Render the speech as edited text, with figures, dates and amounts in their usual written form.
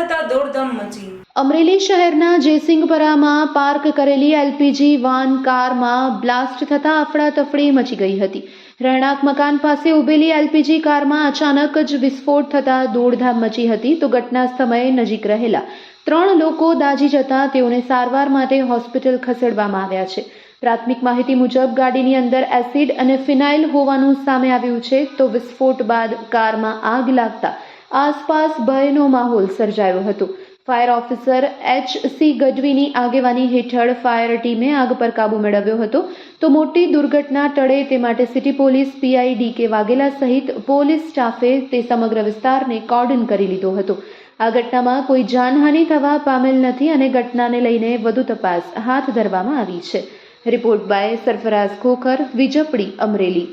થતા દોડધામ મચી। અમરેલી શહેરના જયસિંહપરામાં પાર્ક કરેલી એલપીજી વાન કારમાં બ્લાસ્ટ થતા અફડાતફડી મચી ગઈ હતી। રહેણાંક મકાન પાસે ઉભેલી એલપીજી કારમાં અચાનક જ વિસ્ફોટ થતા દોડધામ મચી હતી તો ઘટના સમયે નજીક રહેલા 3 લોકો દાઝી જતા તેઓને સારવાર માટે હોસ્પિટલ ખસેડવામાં આવ્યા છે। પ્રાથમિક માહિતી મુજબ ગાડીની અંદર એસિડ અને ફિનાઇલ હોવાનું સામે આવ્યું છે તો વિસ્ફોટ બાદ કારમાં આગ લાગતા આસપાસ ભયનો માહોલ સર્જાયો હતો। Fire officer એચ.સી. ગઢવીની આગેવાની હેઠળ ફાયર ટીમે આગ પર કાબૂ મેળવ્યો હતો તો મોટી દુર્ઘટના ટળે તે માટે સિટી પોલીસ પીઆઈ ડી.કે. વાઘેલા સહિત પોલીસ સ્ટાફે તે સમગ્ર વિસ્તારને કોર્ડન કરી લીધો હતો। આ ઘટનામાં કોઈ જાનહાનિ થવા પામેલ નથી અને ઘટનાને લઈને વધુ તપાસ હાથ ધરવામાં આવી છે। Report by Sarfaraz Khokhar, Vijpadi, Amreli.